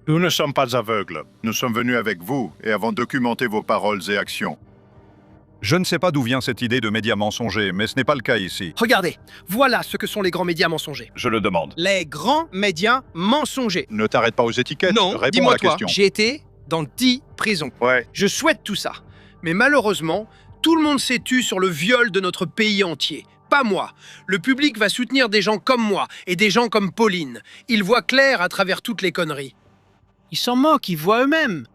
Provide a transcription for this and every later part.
Nous ne sommes pas aveugles. Nous sommes venus avec vous et avons documenté vos paroles et actions. Je ne sais pas d'où vient cette idée de médias mensongers, mais ce n'est pas le cas ici. Regardez, voilà ce que sont les grands médias mensongers. Je le demande. Les grands médias mensongers. Ne t'arrête pas aux étiquettes. Non, Réponds à dis-moi la toi, question. j'ai été dans 10 prisons. Ouais. Je souhaite tout ça. Mais malheureusement, tout le monde s'est tu sur le viol de notre pays entier. Pas moi. Le public va soutenir des gens comme moi et des gens comme Pauline. Ils voient clair à travers toutes les conneries. Ils s'en moquent, ils voient eux-mêmes.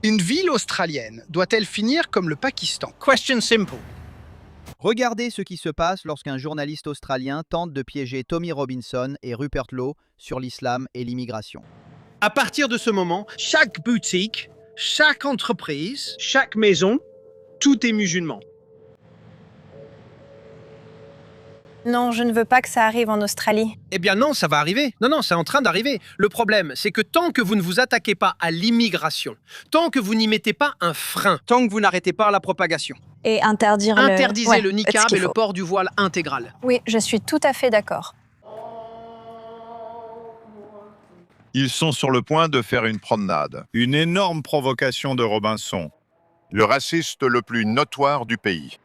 Une ville australienne doit-elle finir comme le Pakistan? Question simple. Regardez ce qui se passe lorsqu'un journaliste australien tente de piéger Tommy Robinson et Rupert Lowe sur l'islam et l'immigration. À partir de ce moment, chaque boutique, chaque entreprise, chaque maison, tout est musulman. Non, je ne veux pas que ça arrive en Australie. Eh bien non, ça va arriver. Non, c'est en train d'arriver. Le problème, c'est que tant que vous ne vous attaquez pas à l'immigration, tant que vous n'y mettez pas un frein, tant que vous n'arrêtez pas la propagation, Et interdire interdisez le faites ce niqab qu'il et le faut. port du voile intégral. Oui, je suis tout à fait d'accord. Ils sont sur le point de faire une promenade. Une énorme provocation de Robinson, le raciste le plus notoire du pays.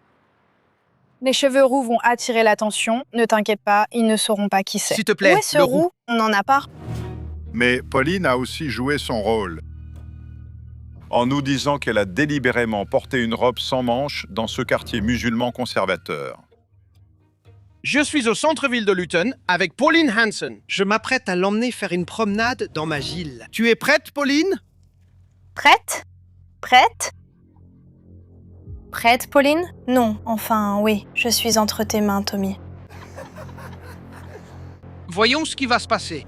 Les cheveux roux vont attirer l'attention. Ne t'inquiète pas, ils ne sauront pas qui c'est. S'il te plaît, Où est ce le roux? On n'en a pas. Mais Pauline a aussi joué son rôle. En nous disant qu'elle a délibérément porté une robe sans manches dans ce quartier musulman conservateur. Je suis au centre-ville de Luton avec Pauline Hanson. Je m'apprête à l'emmener faire une promenade dans ma ville. Tu es prête, Pauline? Prête? Prête? Prête, Pauline? Non, enfin, oui. Je suis entre tes mains, Tommy. Voyons ce qui va se passer.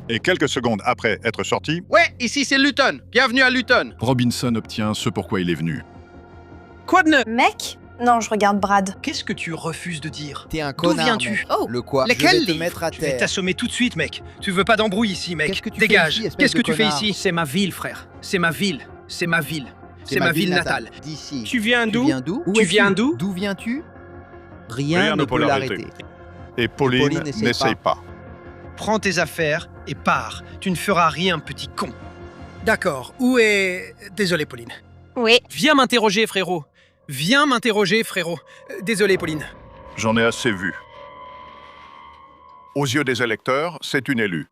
Et quelques secondes après être sorti, Ouais, ici c'est Luton. Bienvenue à Luton. Robinson obtient ce pourquoi il est venu. Quoi de neuf? Mec? Non, je regarde Brad. Qu'est-ce que tu refuses de dire? T'es un D'où connard, viens-tu? mec. Oh, Le quoi? lesquels Je vais te livres? mettre à Je vais terre. t'assommer tout de suite, mec. Tu veux pas d'embrouille ici, mec. Qu'est-ce que tu fais Dégage. ici, espèce Qu'est-ce que de tu fais connard? ici? C'est ma ville, frère. C'est ma ville. C'est ma ville. C'est ma ville natale. D'ici. Tu viens Tu d'où? viens d'où? Tu viens d'où? D'où viens-tu? Rien ne peut l'arrêter. et Pauline Pauline n'essaye n'essaye pas. Prends tes affaires et pars. Tu ne feras rien, petit con. D'accord. Où est... Désolé, Pauline. Oui. Viens m'interroger, frérot. Viens m'interroger, frérot. Désolé, Pauline. J'en ai assez vu. Aux yeux des électeurs, c'est une élue.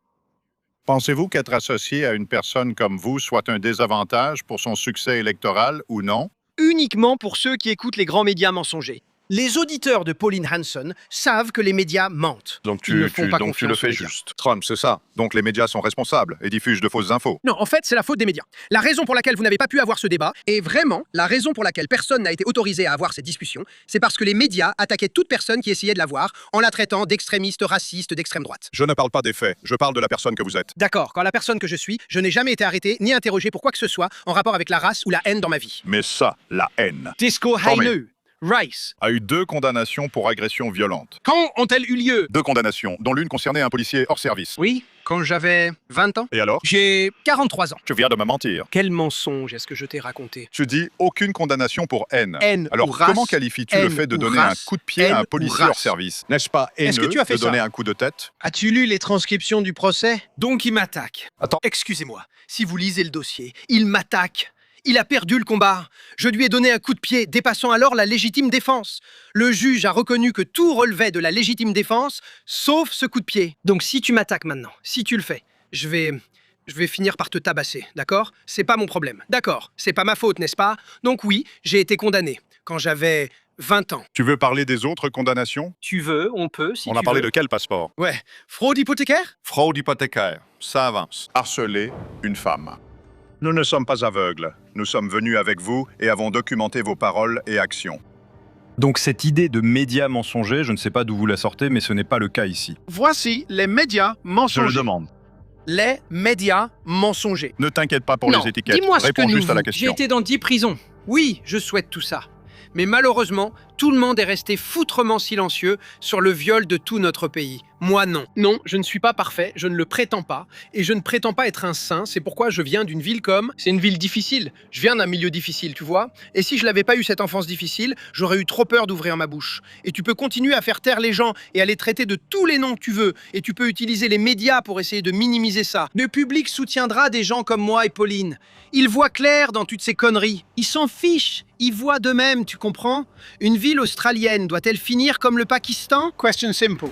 Pensez-vous qu'être associé à une personne comme vous soit un désavantage pour son succès électoral ou non? Uniquement pour ceux qui écoutent les grands médias mensongers. Les auditeurs de Pauline Hanson savent que les médias mentent. Donc Ils ne font pas tu confiance le aux fais médias. juste. Trump, c'est ça. Donc les médias sont responsables et diffusent de fausses infos. Non, en fait, c'est la faute des médias. La raison pour laquelle vous n'avez pas pu avoir ce débat, et vraiment, la raison pour laquelle personne n'a été autorisé à avoir cette discussion, c'est parce que les médias attaquaient toute personne qui essayait de l'avoir en la traitant d'extrémiste, raciste, d'extrême droite. Je ne parle pas des faits, je parle de la personne que vous êtes. D'accord, quand la personne que je suis, je n'ai jamais été arrêté ni interrogé pour quoi que ce soit en rapport avec la race ou la haine dans ma vie. Mais ça, la haine, Discours Tommy. haineux, Rice. a eu 2 condamnations pour agression violente. Quand ont-elles eu lieu? 2 condamnations, dont l'une concernait un policier hors service. Oui, quand j'avais 20 ans. Et alors? J'ai 43 ans. Tu viens de me mentir. Quel mensonge est-ce que je t'ai raconté? Tu dis aucune condamnation pour haine. Haine Alors ou race, comment qualifies-tu le haine fait de ou donner race, un coup de pied haine à un ou policier race. hors service? N'est-ce pas Est-ce haineux que tu as fait de donner ça? un coup de tête? As-tu lu les transcriptions du procès? Donc il m'attaque. Attends. Excusez-moi, si vous lisez le dossier, il m'attaque. Il a perdu le combat. Je lui ai donné un coup de pied, dépassant alors la légitime défense. Le juge a reconnu que tout relevait de la légitime défense, sauf ce coup de pied. Donc si tu m'attaques maintenant, si tu le fais, je vais finir par te tabasser, d'accord? C'est pas mon problème, d'accord? C'est pas ma faute, n'est-ce pas? Donc oui, j'ai été condamné quand j'avais 20 ans. Tu veux parler des autres condamnations? Tu veux, on peut, si On tu a parlé veux. de quel passeport? Ouais. Fraude hypothécaire? Fraude hypothécaire. Ça avance. Harceler une femme. Nous ne sommes pas aveugles. Nous sommes venus avec vous et avons documenté vos paroles et actions. Donc cette idée de médias mensongers, je ne sais pas d'où vous la sortez, mais ce n'est pas le cas ici. Voici les médias Je le mensongers. demande. Les médias mensongers. Ne t'inquiète pas pour Non, les étiquettes. dis-moi ce que Réponds nous juste à la J'ai question. été dans 10 prisons. Oui, je souhaite tout ça. Mais malheureusement, Tout le monde est resté foutrement silencieux sur le viol de tout notre pays. Moi, non. Non, je ne suis pas parfait, je ne le prétends pas. Et je ne prétends pas être un saint, c'est pourquoi je viens d'une ville comme... C'est une ville difficile. Je viens d'un milieu difficile, tu vois. Et si je n'avais pas eu cette enfance difficile, j'aurais eu trop peur d'ouvrir ma bouche. Et tu peux continuer à faire taire les gens et à les traiter de tous les noms que tu veux. Et tu peux utiliser les médias pour essayer de minimiser ça. Le public soutiendra des gens comme moi et Pauline. Ils voient clair dans toutes ces conneries. Ils s'en fichent. Ils voient d'eux-mêmes, tu comprends? Une ville australienne doit-elle finir comme le Pakistan? Question simple.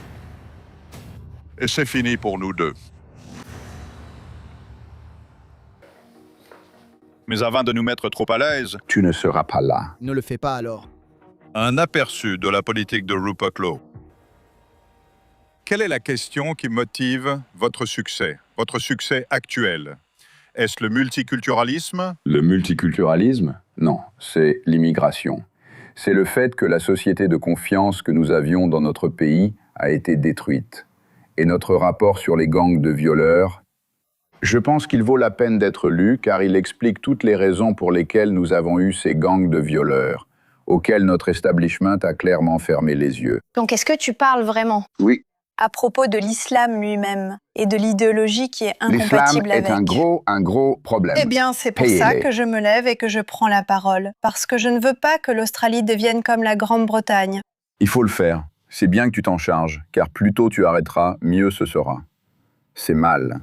Et c'est fini pour nous deux. Mais avant de nous mettre trop à l'aise, Tu ne seras pas là. Ne le fais pas alors. Un aperçu de la politique de Rupert Lowe. Quelle est la question qui motive votre succès actuel? Est-ce le multiculturalisme? Le multiculturalisme? Non, c'est l'immigration. C'est le fait que la société de confiance que nous avions dans notre pays a été détruite. Et notre rapport sur les gangs de violeurs, je pense qu'il vaut la peine d'être lu car il explique toutes les raisons pour lesquelles nous avons eu ces gangs de violeurs, auxquels notre establishment a clairement fermé les yeux. Donc est-ce que tu parles vraiment Oui, à propos de l'islam lui-même et de l'idéologie qui est l'islam incompatible est avec? un gros problème. Eh bien, c'est pour Payez-les. ça que je me lève et que je prends la parole. Parce que je ne veux pas que l'Australie devienne comme la Grande-Bretagne. Il faut le faire. C'est bien que tu t'en charges, car plus tôt tu arrêteras, mieux ce sera. C'est mal.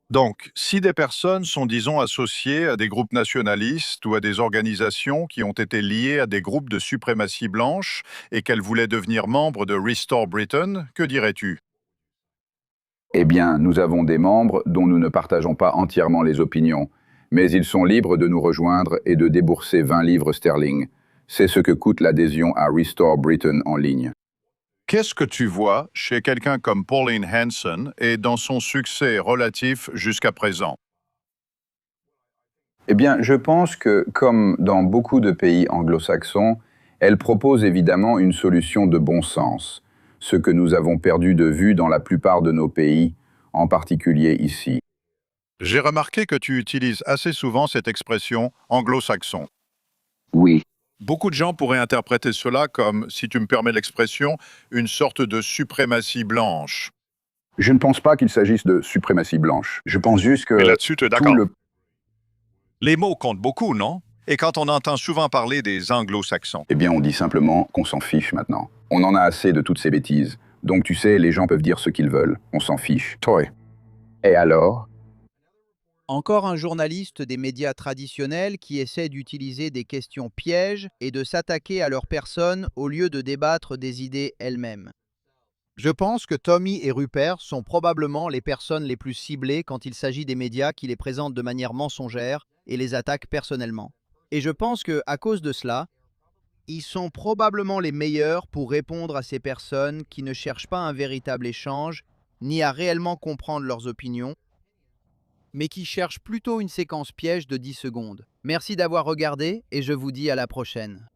Donc, si des personnes sont, disons, associées à des groupes nationalistes ou à des organisations qui ont été liées à des groupes de suprématie blanche et qu'elles voulaient devenir membres de Restore Britain, que dirais-tu? Eh bien, nous avons des membres dont nous ne partageons pas entièrement les opinions, mais ils sont libres de nous rejoindre et de débourser 20 livres sterling. C'est ce que coûte l'adhésion à Restore Britain en ligne. Qu'est-ce que tu vois chez quelqu'un comme Pauline Hanson et dans son succès relatif jusqu'à présent? Eh bien, je pense que, comme dans beaucoup de pays anglo-saxons, elle propose évidemment une solution de bon sens, ce que nous avons perdu de vue dans la plupart de nos pays, en particulier ici. J'ai remarqué que tu utilises assez souvent cette expression anglo-saxon. Oui. Beaucoup de gens pourraient interpréter cela comme, si tu me permets l'expression, une sorte de suprématie blanche. Je ne pense pas qu'il s'agisse de suprématie blanche. Je pense juste que... Mais là-dessus, tu es tout d'accord. le... Les mots comptent beaucoup, non? Et quand on entend souvent parler des anglo-saxons. Eh bien, on dit simplement qu'on s'en fiche maintenant. On en a assez de toutes ces bêtises. Donc, tu sais, les gens peuvent dire ce qu'ils veulent. On s'en fiche. Toi. Et alors? Encore un journaliste des médias traditionnels qui essaie d'utiliser des questions pièges et de s'attaquer à leur personne au lieu de débattre des idées elles-mêmes. Je pense que Tommy et Rupert sont probablement les personnes les plus ciblées quand il s'agit des médias qui les présentent de manière mensongère et les attaquent personnellement. Et je pense que, à cause de cela, ils sont probablement les meilleurs pour répondre à ces personnes qui ne cherchent pas un véritable échange, ni à réellement comprendre leurs opinions, mais qui cherchent plutôt une séquence piège de 10 secondes. Merci d'avoir regardé et je vous dis à la prochaine.